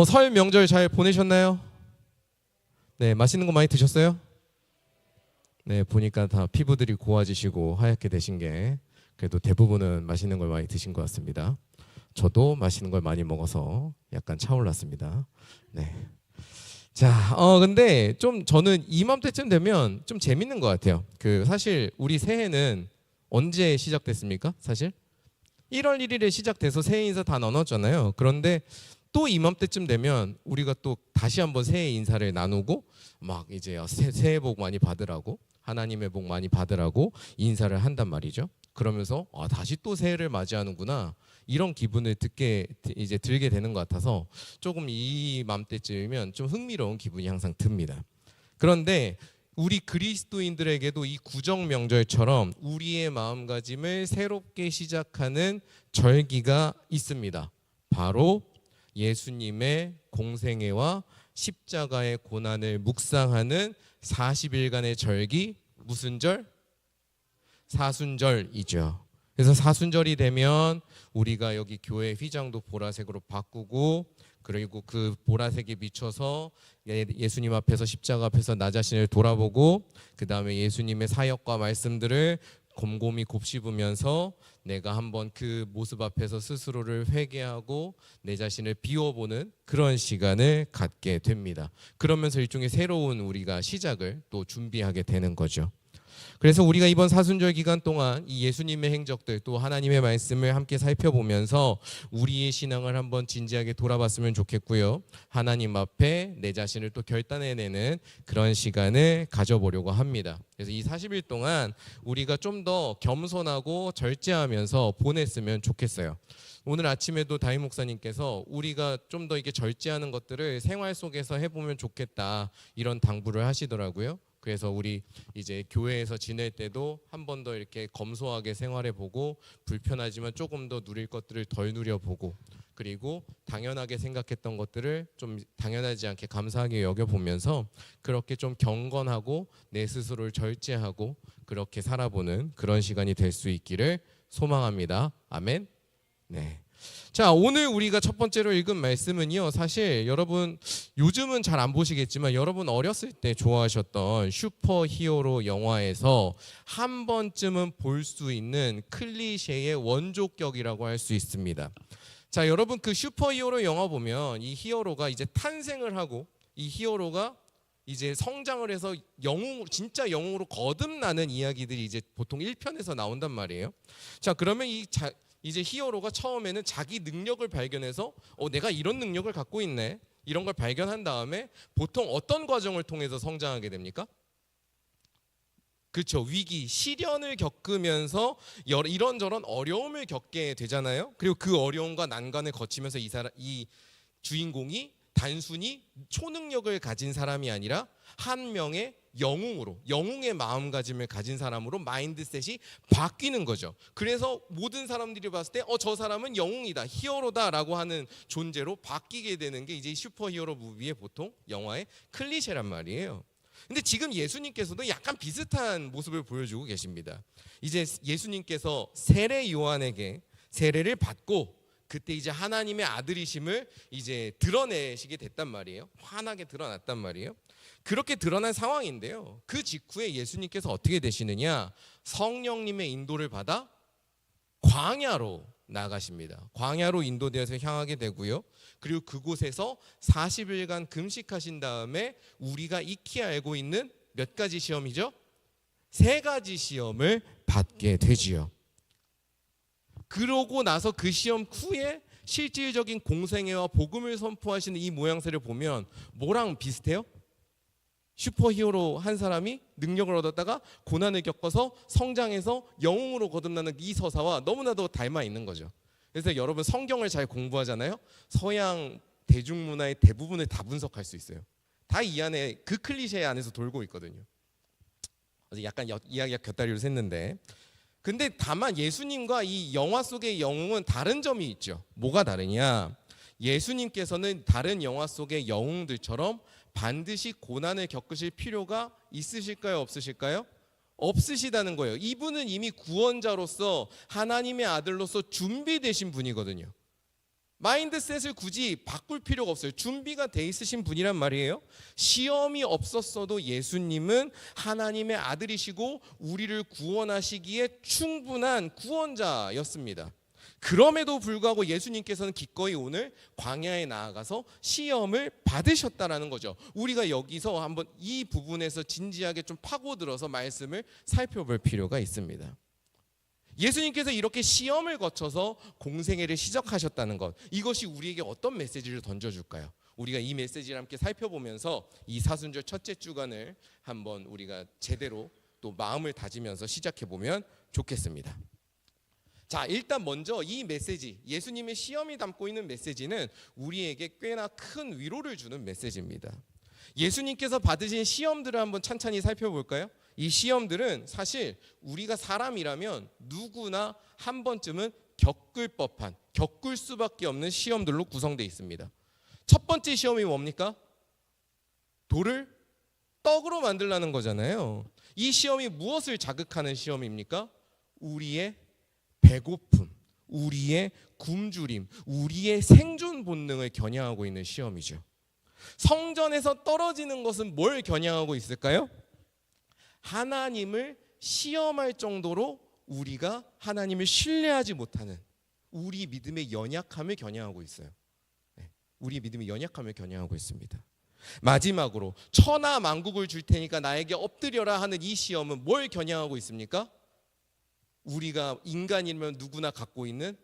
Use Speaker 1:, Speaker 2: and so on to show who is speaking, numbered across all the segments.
Speaker 1: 설 명절 잘 보내셨나요? 네, 맛있는 거 많이 드셨어요? 네, 보니까 다 피부들이 고와지시고 하얗게 되신 게 그래도 대부분은 맛있는 걸 많이 드신 것 같습니다. 저도 맛있는 걸 많이 먹어서 약간 차올랐습니다. 네. 자, 근데 좀 저는 이맘때쯤 되면 좀 재밌는 것 같아요. 사실 우리 새해는 언제 시작됐습니까? 사실 1월 1일에 시작돼서 새해 인사 다 나눴잖아요. 그런데 또 이맘때쯤 되면 우리가 또 다시 한번 새해 인사를 나누고 막 이제 새해 복 많이 받으라고 하나님의 복 많이 받으라고 인사를 한단 말이죠. 그러면서 다시 또 새해를 맞이하는구나 이런 기분을 들게 되는 것 같아서 조금 이 맘때쯤이면 좀 흥미로운 기분이 항상 듭니다. 그런데 우리 그리스도인들에게도 이 구정 명절처럼 우리의 마음가짐을 새롭게 시작하는 절기가 있습니다. 바로 예수님의 공생애와 십자가의 고난을 묵상하는 40일간의 절기, 무슨 절? 사순절이죠. 그래서 사순절이 되면 우리가 여기 교회 휘장도 보라색으로 바꾸고, 그리고 그 보라색에 비춰서 예수님 앞에서 십자가 앞에서 나 자신을 돌아보고, 그 다음에 예수님의 사역과 말씀들을 곰곰이 곱씹으면서 내가 한번 그 모습 앞에서 스스로를 회개하고 내 자신을 비워보는 그런 시간을 갖게 됩니다. 그러면서 일종의 새로운 우리가 시작을 또 준비하게 되는 거죠. 그래서 우리가 이번 사순절 기간 동안 이 예수님의 행적들 또 하나님의 말씀을 함께 살펴보면서 우리의 신앙을 한번 진지하게 돌아봤으면 좋겠고요. 하나님 앞에 내 자신을 또 결단해내는 그런 시간을 가져보려고 합니다. 그래서 이 40일 동안 우리가 좀 더 겸손하고 절제하면서 보냈으면 좋겠어요. 오늘 아침에도 다임 목사님께서 우리가 좀 더 이게 절제하는 것들을 생활 속에서 해보면 좋겠다 이런 당부를 하시더라고요. 그래서 우리 이제 교회에서 지낼 때도 한 번 더 이렇게 검소하게 생활해보고 불편하지만 조금 더 누릴 것들을 덜 누려보고, 그리고 당연하게 생각했던 것들을 좀 당연하지 않게 감사하게 여겨보면서 그렇게 좀 경건하고 내 스스로를 절제하고 그렇게 살아보는 그런 시간이 될 수 있기를 소망합니다. 아멘. 네. 자, 오늘 우리가 첫 번째로 읽은 말씀은요, 사실 여러분 요즘은 잘 안 보시겠지만 여러분 어렸을 때 좋아하셨던 슈퍼히어로 영화에서 한 번쯤은 볼 수 있는 클리셰의 원조격이라고 할 수 있습니다. 자, 여러분 그 슈퍼히어로 영화 보면 이 히어로가 이제 탄생을 하고 이 히어로가 이제 성장을 해서 진짜 영웅으로 거듭나는 이야기들이 이제 보통 1편에서 나온단 말이에요. 자, 그러면 이제 히어로가 처음에는 자기 능력을 발견해서 내가 이런 능력을 갖고 있네, 이런 걸 발견한 다음에 보통 어떤 과정을 통해서 성장하게 됩니까? 그렇죠. 위기, 시련을 겪으면서 이런저런 어려움을 겪게 되잖아요. 그리고 그 어려움과 난관을 거치면서 이 주인공이 단순히 초능력을 가진 사람이 아니라 한 명의 영웅의 마음가짐을 가진 사람으로 마인드셋이 바뀌는 거죠. 그래서 모든 사람들이 봤을 때 저 사람은 영웅이다, 히어로다라고 하는 존재로 바뀌게 되는 게 이제 슈퍼히어로 무비의 보통 영화의 클리셰란 말이에요. 근데 지금 예수님께서도 약간 비슷한 모습을 보여주고 계십니다. 이제 예수님께서 세례 요한에게 세례를 받고 그때 이제 하나님의 아들이심을 이제 드러내시게 됐단 말이에요. 환하게 드러났단 말이에요. 그렇게 드러난 상황인데요, 그 직후에 예수님께서 어떻게 되시느냐, 성령님의 인도를 받아 광야로 나가십니다. 광야로 인도되어서 향하게 되고요. 그리고 그곳에서 40일간 금식하신 다음에 우리가 익히 알고 있는 몇 가지 시험이죠? 3가지 시험을 받게 되지요. 그러고 나서 그 시험 후에 실질적인 공생애와 복음을 선포하시는 이 모양새를 보면 뭐랑 비슷해요? 슈퍼히어로 한 사람이 능력을 얻었다가 고난을 겪어서 성장해서 영웅으로 거듭나는 이 서사와 너무나도 닮아 있는 거죠. 그래서 여러분 성경을 잘 공부하잖아요. 서양 대중문화의 대부분을 다 분석할 수 있어요. 다 이 안에 그 클리셰 안에서 돌고 있거든요. 그래서 약간 이야기가 곁다리로 샜는데, 근데 다만 예수님과 이 영화 속의 영웅은 다른 점이 있죠. 뭐가 다르냐? 예수님께서는 다른 영화 속의 영웅들처럼 반드시 고난을 겪으실 필요가 있으실까요? 없으실까요? 없으시다는 거예요. 이분은 이미 구원자로서 하나님의 아들로서 준비되신 분이거든요. 마인드셋을 굳이 바꿀 필요가 없어요. 준비가 돼 있으신 분이란 말이에요. 시험이 없었어도 예수님은 하나님의 아들이시고 우리를 구원하시기에 충분한 구원자였습니다. 그럼에도 불구하고 예수님께서는 기꺼이 오늘 광야에 나아가서 시험을 받으셨다라는 거죠. 우리가 여기서 한번 이 부분에서 진지하게 좀 파고들어서 말씀을 살펴볼 필요가 있습니다. 예수님께서 이렇게 시험을 거쳐서 공생애를 시작하셨다는 것, 이것이 우리에게 어떤 메시지를 던져줄까요? 우리가 이 메시지를 함께 살펴보면서 이 사순절 첫째 주간을 한번 우리가 제대로 또 마음을 다지면서 시작해보면 좋겠습니다. 자, 일단 먼저 이 메시지, 예수님의 시험이 담고 있는 메시지는 우리에게 꽤나 큰 위로를 주는 메시지입니다. 예수님께서 받으신 시험들을 한번 찬찬히 살펴볼까요? 이 시험들은 사실 우리가 사람이라면 누구나 한 번쯤은 겪을 수밖에 없는 시험들로 구성되어 있습니다. 첫 번째 시험이 뭡니까? 돌을 떡으로 만들라는 거잖아요. 이 시험이 무엇을 자극하는 시험입니까? 우리의 배고픔, 우리의 굶주림, 우리의 생존 본능을 겨냥하고 있는 시험이죠. 성전에서 떨어지는 것은 뭘 겨냥하고 있을까요? 하나님을 시험할 정도로 우리가 하나님을 신뢰하지 못하는 우리 믿음의 연약함을 겨냥하고 있어요. 우리 믿음의 연약함을 겨냥하고 있습니다. 마지막으로 천하 만국을 줄 테니까 나에게 엎드려라 하는 이 시험은 뭘 겨냥하고 있습니까? 우리가 인간이면 누구나 갖고 있는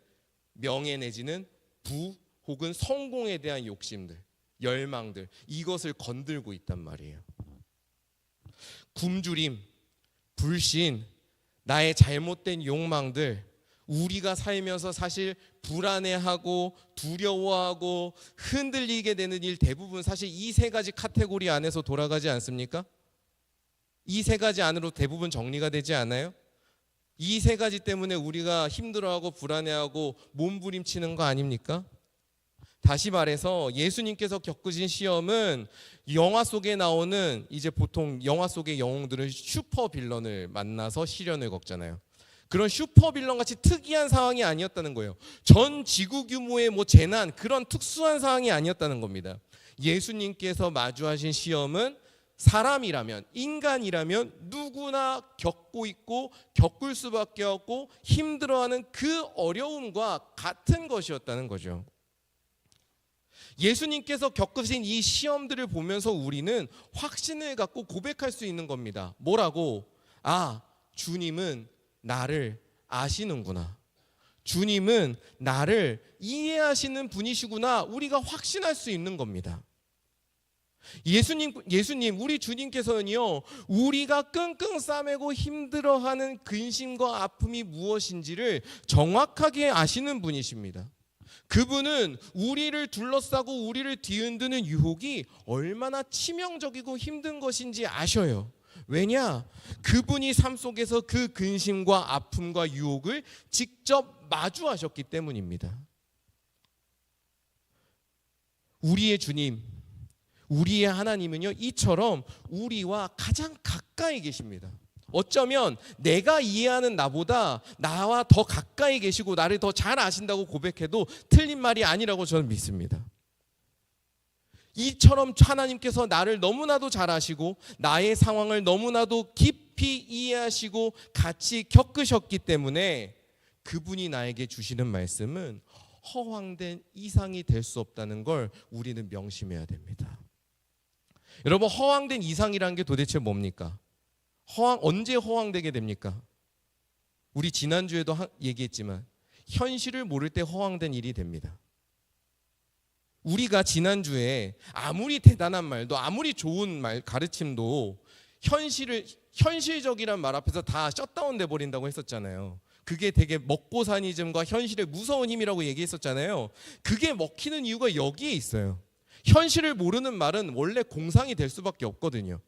Speaker 1: 명예 내지는 부 혹은 성공에 대한 욕심들, 열망들, 이것을 건들고 있단 말이에요. 굶주림, 불신, 나의 잘못된 욕망들, 우리가 살면서 사실 불안해하고 두려워하고 흔들리게 되는 일 대부분 사실 이 세 가지 카테고리 안에서 돌아가지 않습니까? 이 세 가지 안으로 대부분 정리가 되지 않아요? 이 세 가지 때문에 우리가 힘들어하고 불안해하고 몸부림치는 거 아닙니까? 다시 말해서 예수님께서 겪으신 시험은 영화 속에 나오는, 이제 보통 영화 속의 영웅들은 슈퍼 빌런을 만나서 시련을 겪잖아요. 그런 슈퍼 빌런 같이 특이한 상황이 아니었다는 거예요. 전 지구 규모의 재난, 그런 특수한 상황이 아니었다는 겁니다. 예수님께서 마주하신 시험은 사람이라면, 인간이라면 누구나 겪고 있고 겪을 수밖에 없고 힘들어하는 그 어려움과 같은 것이었다는 거죠. 예수님께서 겪으신 이 시험들을 보면서 우리는 확신을 갖고 고백할 수 있는 겁니다. 뭐라고? 아, 주님은 나를 아시는구나. 주님은 나를 이해하시는 분이시구나. 우리가 확신할 수 있는 겁니다. 예수님, 우리 주님께서는요, 우리가 끙끙 싸매고 힘들어하는 근심과 아픔이 무엇인지를 정확하게 아시는 분이십니다. 그분은 우리를 둘러싸고 우리를 뒤흔드는 유혹이 얼마나 치명적이고 힘든 것인지 아셔요. 왜냐? 그분이 삶 속에서 그 근심과 아픔과 유혹을 직접 마주하셨기 때문입니다. 우리의 주님, 우리의 하나님은요, 이처럼 우리와 가장 가까이 계십니다. 어쩌면 내가 이해하는 나보다 나와 더 가까이 계시고 나를 더 잘 아신다고 고백해도 틀린 말이 아니라고 저는 믿습니다. 이처럼 하나님께서 나를 너무나도 잘 아시고 나의 상황을 너무나도 깊이 이해하시고 같이 겪으셨기 때문에 그분이 나에게 주시는 말씀은 허황된 이상이 될 수 없다는 걸 우리는 명심해야 됩니다. 여러분, 허황된 이상이라는 게 도대체 뭡니까? 언제 허황되게 됩니까? 우리 지난주에도 얘기했지만 현실을 모를 때 허황된 일이 됩니다. 우리가 지난주에 아무리 대단한 말도 아무리 좋은 말 가르침도 현실적이란 말 앞에서 다 셧다운 돼버린다고 했었잖아요. 그게 되게 먹고사니즘과 현실의 무서운 힘이라고 얘기했었잖아요. 그게 먹히는 이유가 여기에 있어요. 현실을 모르는 말은 원래 공상이 될 수밖에 없거든요.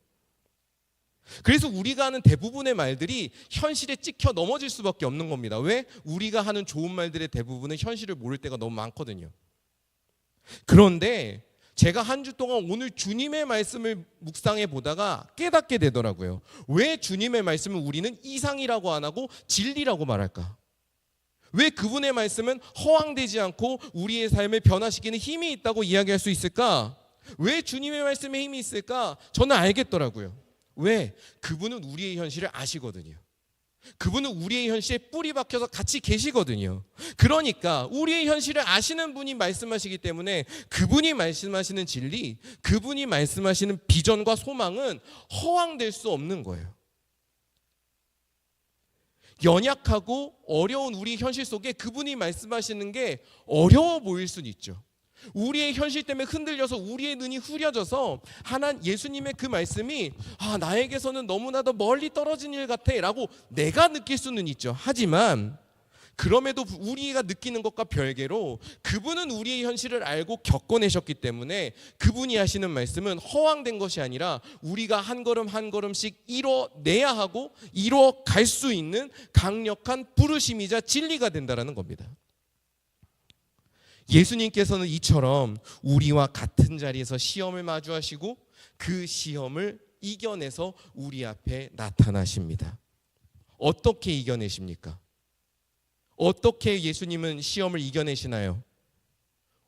Speaker 1: 그래서 우리가 하는 대부분의 말들이 현실에 찍혀 넘어질 수밖에 없는 겁니다. 왜? 우리가 하는 좋은 말들의 대부분은 현실을 모를 때가 너무 많거든요. 그런데 제가 한 주 동안 오늘 주님의 말씀을 묵상해 보다가 깨닫게 되더라고요. 왜 주님의 말씀을 우리는 이상이라고 안 하고 진리라고 말할까? 왜 그분의 말씀은 허황되지 않고 우리의 삶을 변화시키는 힘이 있다고 이야기할 수 있을까? 왜 주님의 말씀에 힘이 있을까? 저는 알겠더라고요. 왜? 그분은 우리의 현실을 아시거든요. 그분은 우리의 현실에 뿌리 박혀서 같이 계시거든요. 그러니까 우리의 현실을 아시는 분이 말씀하시기 때문에 그분이 말씀하시는 진리, 그분이 말씀하시는 비전과 소망은 허황될 수 없는 거예요. 연약하고 어려운 우리 현실 속에 그분이 말씀하시는 게 어려워 보일 수는 있죠. 우리의 현실 때문에 흔들려서 우리의 눈이 흐려져서 예수님의 그 말씀이 나에게서는 너무나도 멀리 떨어진 일 같아 라고 내가 느낄 수는 있죠. 하지만 그럼에도 우리가 느끼는 것과 별개로 그분은 우리의 현실을 알고 겪어내셨기 때문에 그분이 하시는 말씀은 허황된 것이 아니라 우리가 한 걸음 한 걸음씩 이뤄내야 하고 이뤄갈 수 있는 강력한 부르심이자 진리가 된다는 겁니다. 예수님께서는 이처럼 우리와 같은 자리에서 시험을 마주하시고 그 시험을 이겨내서 우리 앞에 나타나십니다. 어떻게 이겨내십니까? 어떻게 예수님은 시험을 이겨내시나요?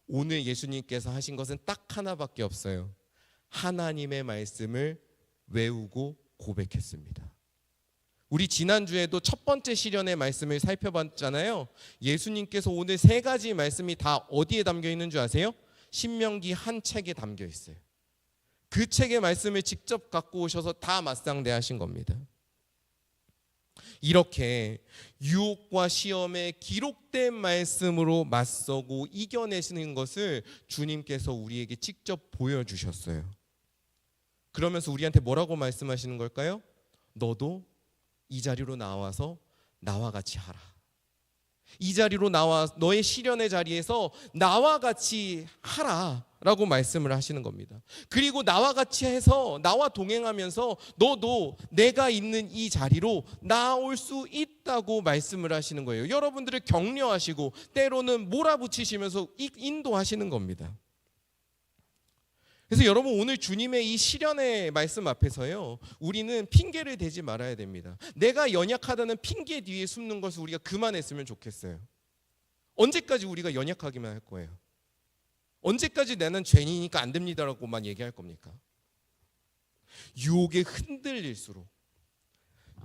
Speaker 1: 오늘 예수님께서 하신 것은 딱 하나밖에 없어요. 하나님의 말씀을 외우고 고백했습니다. 우리 지난주에도 첫 번째 시련의 말씀을 살펴봤잖아요. 예수님께서 오늘 세 가지 말씀이 다 어디에 담겨 있는 줄 아세요? 신명기 한 책에 담겨 있어요. 그 책의 말씀을 직접 갖고 오셔서 다 맞상대하신 겁니다. 이렇게 유혹과 시험에 기록된 말씀으로 맞서고 이겨내시는 것을 주님께서 우리에게 직접 보여주셨어요. 그러면서 우리한테 뭐라고 말씀하시는 걸까요? 너도 이 자리로 나와서 나와 같이 하라. 이 자리로 나와 너의 시련의 자리에서 나와 같이 하라 라고 말씀을 하시는 겁니다. 그리고 나와 같이 해서 나와 동행하면서 너도 내가 있는 이 자리로 나올 수 있다고 말씀을 하시는 거예요. 여러분들을 격려하시고 때로는 몰아붙이시면서 인도하시는 겁니다. 그래서 여러분 오늘 주님의 이 시련의 말씀 앞에서요, 우리는 핑계를 대지 말아야 됩니다. 내가 연약하다는 핑계 뒤에 숨는 것을 우리가 그만했으면 좋겠어요. 언제까지 우리가 연약하기만 할 거예요? 언제까지 나는 죄인이니까 안 됩니다라고만 얘기할 겁니까? 유혹에 흔들릴수록,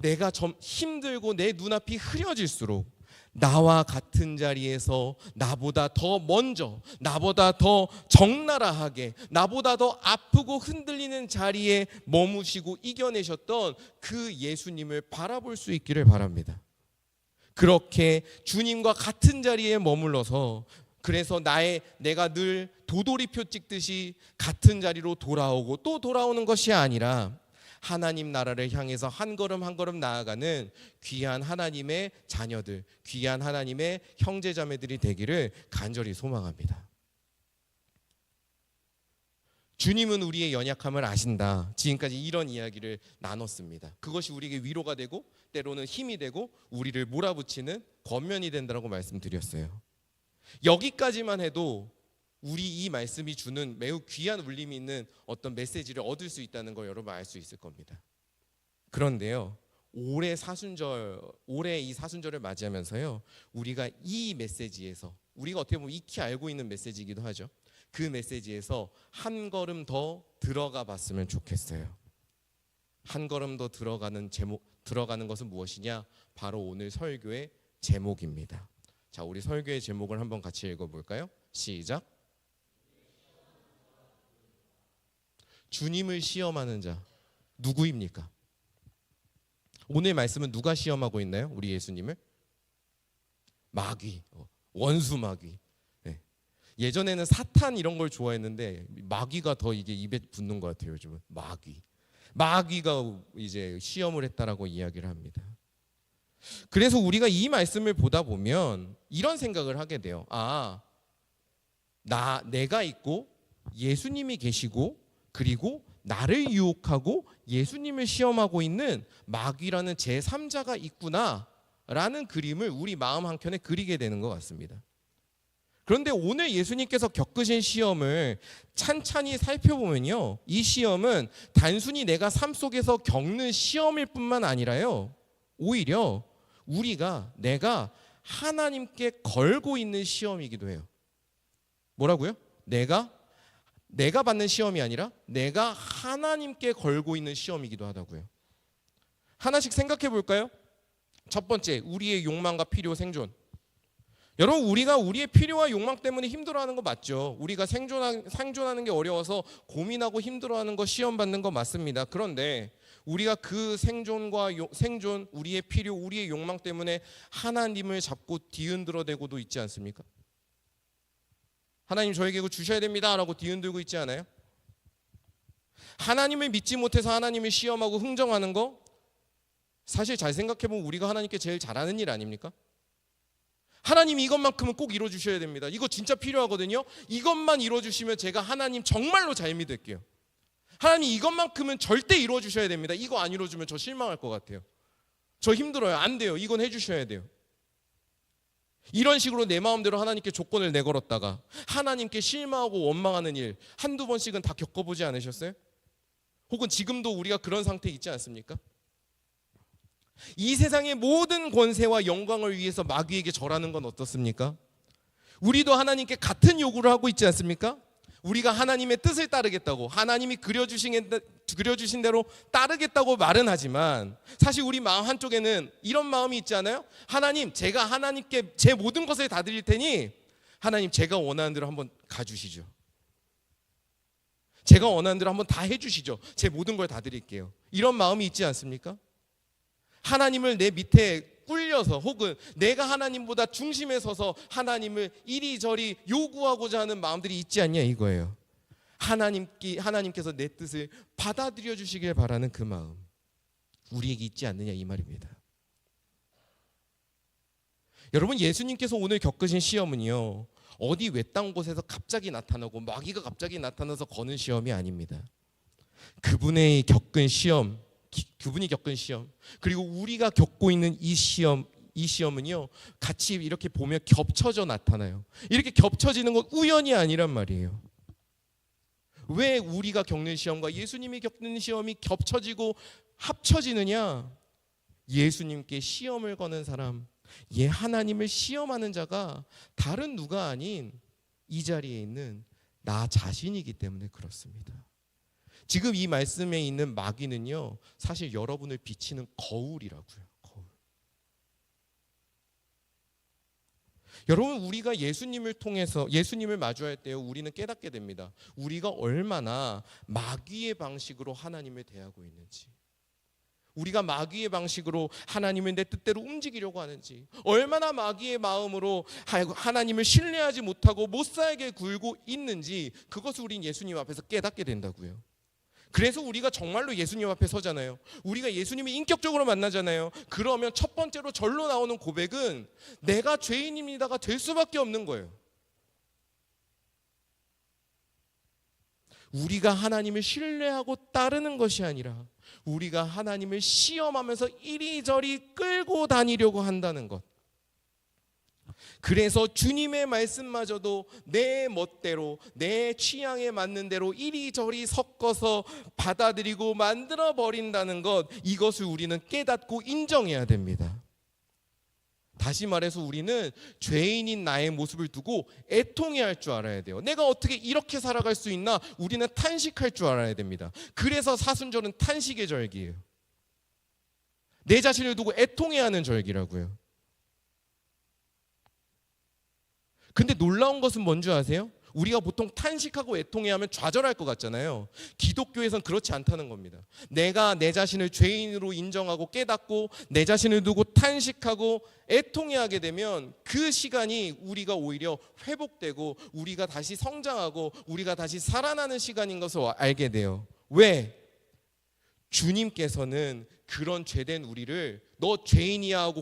Speaker 1: 내가 좀 힘들고 내 눈앞이 흐려질수록 나와 같은 자리에서 나보다 더 먼저, 나보다 더 적나라하게, 나보다 더 아프고 흔들리는 자리에 머무시고 이겨내셨던 그 예수님을 바라볼 수 있기를 바랍니다. 그렇게 주님과 같은 자리에 머물러서, 그래서 내가 늘 도돌이표 찍듯이 같은 자리로 돌아오고 또 돌아오는 것이 아니라 하나님 나라를 향해서 한 걸음 한 걸음 나아가는 귀한 하나님의 자녀들, 귀한 하나님의 형제자매들이 되기를 간절히 소망합니다. 주님은 우리의 연약함을 아신다. 지금까지 이런 이야기를 나눴습니다. 그것이 우리에게 위로가 되고 때로는 힘이 되고 우리를 몰아붙이는 권면이 된다고 말씀드렸어요. 여기까지만 해도 우리 이 말씀이 주는 매우 귀한 울림이 있는 어떤 메시지를 얻을 수 있다는 걸 여러분 알 수 있을 겁니다. 그런데요, 올해 이 사순절을 맞이하면서요, 우리가 이 메시지에서, 우리가 어떻게 보면 익히 알고 있는 메시지이기도 하죠. 그 메시지에서 한 걸음 더 들어가 봤으면 좋겠어요. 한 걸음 더 들어가는 것은 무엇이냐? 바로 오늘 설교의 제목입니다. 자, 우리 설교의 제목을 한번 같이 읽어볼까요? 시작. 주님을 시험하는 자, 누구입니까? 오늘 말씀은 누가 시험하고 있나요? 우리 예수님을? 마귀, 원수 마귀. 네. 예전에는 사탄 이런 걸 좋아했는데 마귀가 더 이게 입에 붙는 것 같아요. 요즘은 마귀가 이제 시험을 했다라고 이야기를 합니다. 그래서 우리가 이 말씀을 보다 보면 이런 생각을 하게 돼요. 내가 있고 예수님이 계시고, 그리고 나를 유혹하고 예수님을 시험하고 있는 마귀라는 제3자가 있구나라는 그림을 우리 마음 한켠에 그리게 되는 것 같습니다. 그런데 오늘 예수님께서 겪으신 시험을 찬찬히 살펴보면요, 이 시험은 단순히 내가 삶 속에서 겪는 시험일 뿐만 아니라요, 오히려 내가 하나님께 걸고 있는 시험이기도 해요. 뭐라고요? 내가 받는 시험이 아니라 내가 하나님께 걸고 있는 시험이기도 하다고요. 하나씩 생각해 볼까요? 첫 번째, 우리의 욕망과 필요, 생존. 여러분, 우리가 우리의 필요와 욕망 때문에 힘들어하는 거 맞죠? 우리가 생존하는 게 어려워서 고민하고 힘들어하는 거, 시험 받는 거 맞습니다. 그런데 우리가 그 생존, 우리의 필요, 우리의 욕망 때문에 하나님을 잡고 뒤흔들어대고도 있지 않습니까? 하나님 저에게 이거 주셔야 됩니다 라고 뒤흔들고 있지 않아요? 하나님을 믿지 못해서 하나님을 시험하고 흥정하는 거, 사실 잘 생각해보면 우리가 하나님께 제일 잘하는 일 아닙니까? 하나님이 이것만큼은 꼭 이뤄주셔야 됩니다. 이거 진짜 필요하거든요. 이것만 이뤄주시면 제가 하나님 정말로 잘 믿을게요. 하나님 이것만큼은 절대 이뤄주셔야 됩니다. 이거 안 이뤄주면 저 실망할 것 같아요. 저 힘들어요. 안 돼요. 이건 해주셔야 돼요. 이런 식으로 내 마음대로 하나님께 조건을 내걸었다가 하나님께 실망하고 원망하는 일 한두 번씩은 다 겪어보지 않으셨어요? 혹은 지금도 우리가 그런 상태에 있지 않습니까? 이 세상의 모든 권세와 영광을 위해서 마귀에게 절하는 건 어떻습니까? 우리도 하나님께 같은 요구를 하고 있지 않습니까? 우리가 하나님의 뜻을 따르겠다고, 하나님이 그려주신 대로 따르겠다고 말은 하지만 사실 우리 마음 한쪽에는 이런 마음이 있지 않아요? 하나님, 제가 하나님께 제 모든 것을 다 드릴 테니 하나님 제가 원하는 대로 한번 가주시죠. 제가 원하는 대로 한번 다 해주시죠. 제 모든 걸 다 드릴게요. 이런 마음이 있지 않습니까? 하나님을 내 밑에 꿀려서 혹은 내가 하나님보다 중심에 서서 하나님을 이리저리 요구하고자 하는 마음들이 있지 않냐 이거예요. 하나님께서 내 뜻을 받아들여 주시길 바라는 그 마음 우리에게 있지 않느냐 이 말입니다. 여러분, 예수님께서 오늘 겪으신 시험은요, 어디 외딴 곳에서 갑자기 나타나고 마귀가 갑자기 나타나서 거는 시험이 아닙니다. 그분이 겪은 시험, 그리고 우리가 겪고 있는 이 시험은요, 같이 이렇게 보면 겹쳐져 나타나요. 이렇게 겹쳐지는 건 우연이 아니란 말이에요. 왜 우리가 겪는 시험과 예수님이 겪는 시험이 겹쳐지고 합쳐지느냐? 예수님께 시험을 거는 사람, 하나님을 시험하는 자가 다른 누가 아닌 이 자리에 있는 나 자신이기 때문에 그렇습니다. 지금 이 말씀에 있는 마귀는요, 사실 여러분을 비치는 거울이라고요. 거울. 여러분, 우리가 예수님을 통해서 예수님을 마주할 때 우리는 깨닫게 됩니다. 우리가 얼마나 마귀의 방식으로 하나님을 대하고 있는지, 우리가 마귀의 방식으로 하나님을 내 뜻대로 움직이려고 하는지, 얼마나 마귀의 마음으로 하나님을 신뢰하지 못하고 못 살게 굴고 있는지, 그것을 우린 예수님 앞에서 깨닫게 된다고요. 그래서 우리가 정말로 예수님 앞에 서잖아요. 우리가 예수님을 인격적으로 만나잖아요. 그러면 첫 번째로 절로 나오는 고백은 내가 죄인입니다가 될 수밖에 없는 거예요. 우리가 하나님을 신뢰하고 따르는 것이 아니라 우리가 하나님을 시험하면서 이리저리 끌고 다니려고 한다는 것. 그래서 주님의 말씀마저도 내 멋대로 내 취향에 맞는 대로 이리저리 섞어서 받아들이고 만들어 버린다는 것, 이것을 우리는 깨닫고 인정해야 됩니다. 다시 말해서 우리는 죄인인 나의 모습을 두고 애통해할 줄 알아야 돼요. 내가 어떻게 이렇게 살아갈 수 있나? 우리는 탄식할 줄 알아야 됩니다. 그래서 사순절은 탄식의 절기예요. 내 자신을 두고 애통해야 하는 절기라고요. 근데 놀라운 것은 뭔지 아세요? 우리가 보통 탄식하고 애통해하면 좌절할 것 같잖아요. 기독교에선 그렇지 않다는 겁니다. 내가 내 자신을 죄인으로 인정하고 깨닫고 내 자신을 두고 탄식하고 애통해하게 되면 그 시간이 우리가 오히려 회복되고 우리가 다시 성장하고 우리가 다시 살아나는 시간인 것을 알게 돼요. 왜? 주님께서는 그런 죄된 우리를 너 죄인이야 하고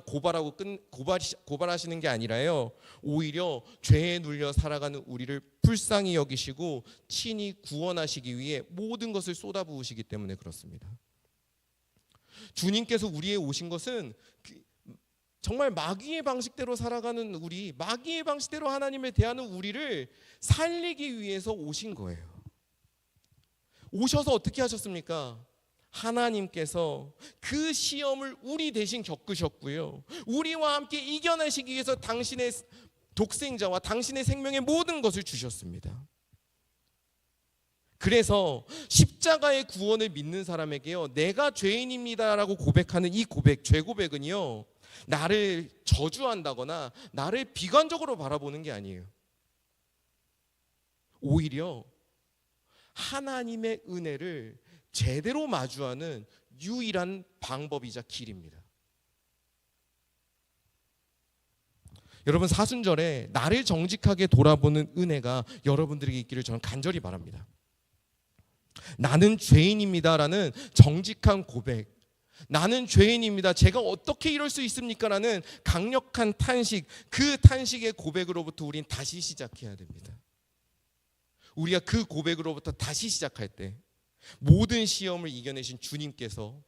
Speaker 1: 고발하시는 게 아니라요, 오히려 죄에 눌려 살아가는 우리를 불쌍히 여기시고 친히 구원하시기 위해 모든 것을 쏟아부으시기 때문에 그렇습니다. 주님께서 우리에 오신 것은 정말 마귀의 방식대로 살아가는 우리, 마귀의 방식대로 하나님을 대하는 우리를 살리기 위해서 오신 거예요. 오셔서 어떻게 하셨습니까? 하나님께서 그 시험을 우리 대신 겪으셨고요, 우리와 함께 이겨내시기 위해서 당신의 독생자와 당신의 생명의 모든 것을 주셨습니다. 그래서 십자가의 구원을 믿는 사람에게요, 내가 죄인입니다라고 고백하는 이 고백, 죄 고백은요, 나를 저주한다거나 나를 비관적으로 바라보는 게 아니에요. 오히려 하나님의 은혜를 제대로 마주하는 유일한 방법이자 길입니다. 여러분, 사순절에 나를 정직하게 돌아보는 은혜가 여러분들에게 있기를 저는 간절히 바랍니다. 나는 죄인입니다라는 정직한 고백, 나는 죄인입니다, 제가 어떻게 이럴 수 있습니까? 라는 강력한 탄식, 그 탄식의 고백으로부터 우린 다시 시작해야 됩니다. 우리가 그 고백으로부터 다시 시작할 때 모든 시험을 이겨내신 주님께서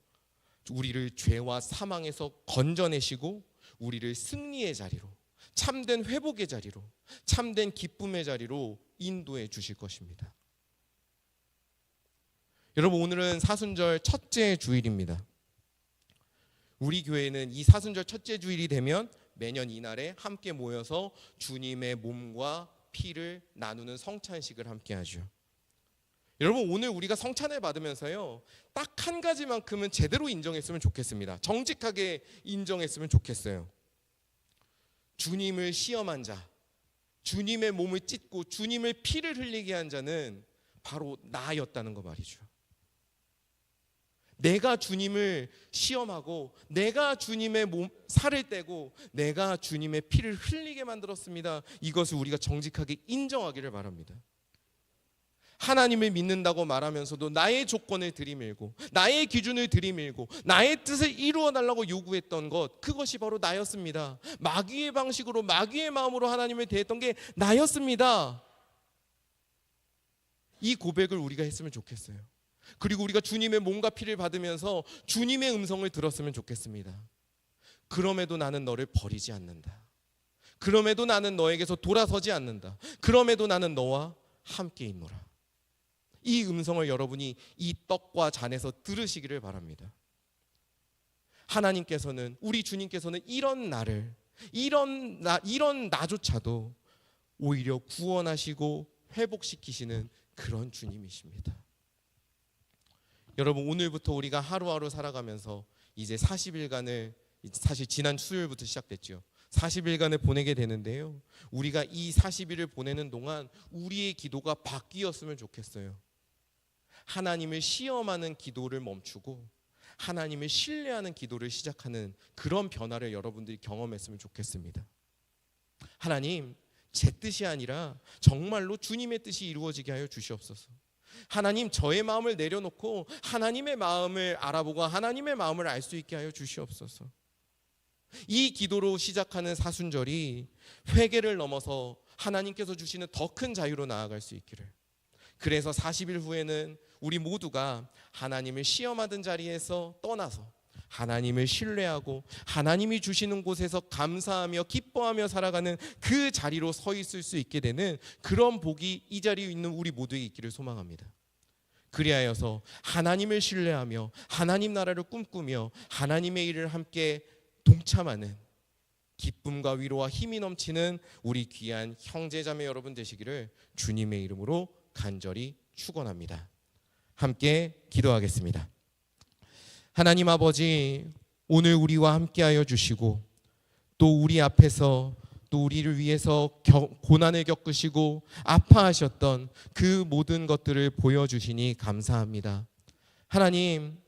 Speaker 1: 우리를 죄와 사망에서 건져내시고 우리를 승리의 자리로, 참된 회복의 자리로, 참된 기쁨의 자리로 인도해 주실 것입니다. 여러분, 오늘은 사순절 첫째 주일입니다. 우리 교회는 이 사순절 첫째 주일이 되면 매년 이날에 함께 모여서 주님의 몸과 피를 나누는 성찬식을 함께 하죠. 여러분, 오늘 우리가 성찬을 받으면서요, 딱 한 가지만큼은 제대로 인정했으면 좋겠습니다. 정직하게 인정했으면 좋겠어요. 주님을 시험한 자, 주님의 몸을 찢고 주님의 피를 흘리게 한 자는 바로 나였다는 거 말이죠. 내가 주님을 시험하고 내가 주님의 살을 떼고 내가 주님의 피를 흘리게 만들었습니다. 이것을 우리가 정직하게 인정하기를 바랍니다. 하나님을 믿는다고 말하면서도 나의 조건을 들이밀고 나의 기준을 들이밀고 나의 뜻을 이루어 달라고 요구했던 것, 그것이 바로 나였습니다. 마귀의 방식으로, 마귀의 마음으로 하나님을 대했던 게 나였습니다. 이 고백을 우리가 했으면 좋겠어요. 그리고 우리가 주님의 몸과 피를 받으면서 주님의 음성을 들었으면 좋겠습니다. 그럼에도 나는 너를 버리지 않는다. 그럼에도 나는 너에게서 돌아서지 않는다. 그럼에도 나는 너와 함께 있노라. 이 음성을 여러분이 이 떡과 잔에서 들으시기를 바랍니다. 하나님께서는, 우리 주님께서는 이런 나를, 이런 나조차도 오히려 구원하시고 회복시키시는 그런 주님이십니다. 여러분, 오늘부터 우리가 하루하루 살아가면서 이제 40일간을, 사실 지난 수요일부터 시작됐죠. 40일간을 보내게 되는데요, 우리가 이 40일을 보내는 동안 우리의 기도가 바뀌었으면 좋겠어요. 하나님을 시험하는 기도를 멈추고 하나님을 신뢰하는 기도를 시작하는 그런 변화를 여러분들이 경험했으면 좋겠습니다. 하나님, 제 뜻이 아니라 정말로 주님의 뜻이 이루어지게 하여 주시옵소서. 하나님, 저의 마음을 내려놓고 하나님의 마음을 알아보고 하나님의 마음을 알 수 있게 하여 주시옵소서. 이 기도로 시작하는 사순절이 회개를 넘어서 하나님께서 주시는 더 큰 자유로 나아갈 수 있기를. 그래서 40일 후에는 우리 모두가 하나님을 시험하던 자리에서 떠나서 하나님을 신뢰하고 하나님이 주시는 곳에서 감사하며 기뻐하며 살아가는 그 자리로 서 있을 수 있게 되는 그런 복이 이 자리에 있는 우리 모두에게 있기를 소망합니다. 그리하여서 하나님을 신뢰하며 하나님 나라를 꿈꾸며 하나님의 일을 함께 동참하는 기쁨과 위로와 힘이 넘치는 우리 귀한 형제자매 여러분 되시기를 주님의 이름으로 간절히 축원합니다. 함께 기도하겠습니다. 하나님 아버지, 오늘 우리와 함께하여 주시고 또 우리 앞에서 또 우리를 위해서 고난을 겪으시고 아파하셨던 그 모든 것들을 보여주시니 감사합니다. 하나님,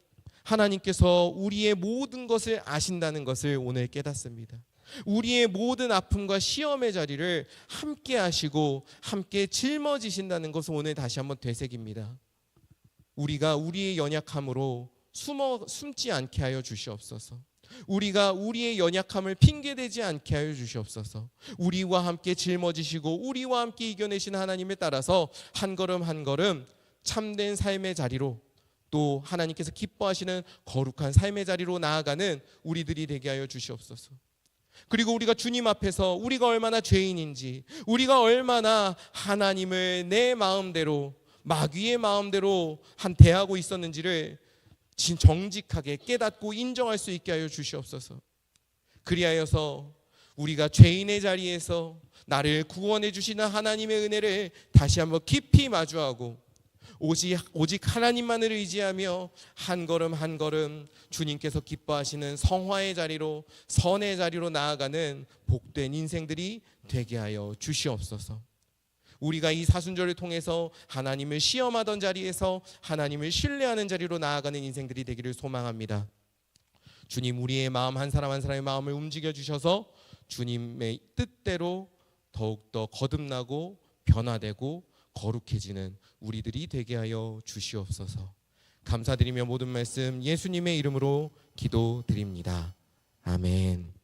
Speaker 1: 하나님께서 우리의 모든 것을 아신다는 것을 오늘 깨닫습니다. 우리의 모든 아픔과 시험의 자리를 함께 하시고 함께 짊어지신다는 것을 오늘 다시 한번 되새깁니다. 우리가 우리의 연약함으로 숨지 않게 하여 주시옵소서. 우리가 우리의 연약함을 핑계대지 않게 하여 주시옵소서. 우리와 함께 짊어지시고 우리와 함께 이겨내신 하나님에 따라서 한 걸음 한 걸음 참된 삶의 자리로, 또 하나님께서 기뻐하시는 거룩한 삶의 자리로 나아가는 우리들이 되게 하여 주시옵소서. 그리고 우리가 주님 앞에서 우리가 얼마나 죄인인지, 우리가 얼마나 하나님을 내 마음대로, 마귀의 마음대로 대하고 있었는지를 정직하게 깨닫고 인정할 수 있게 하여 주시옵소서. 그리하여서 우리가 죄인의 자리에서 나를 구원해 주시는 하나님의 은혜를 다시 한번 깊이 마주하고 오직 하나님만을 의지하며 한 걸음 한 걸음 주님께서 기뻐하시는 성화의 자리로, 선의 자리로 나아가는 복된 인생들이 되게 하여 주시옵소서. 우리가 이 사순절을 통해서 하나님을 시험하던 자리에서 하나님을 신뢰하는 자리로 나아가는 인생들이 되기를 소망합니다. 주님, 우리의 마음 한 사람 한 사람의 마음을 움직여 주셔서 주님의 뜻대로 더욱더 거듭나고 변화되고 거룩해지는 우리들이 되게 하여 주시옵소서. 감사드리며 모든 말씀 예수님의 이름으로 기도드립니다. 아멘.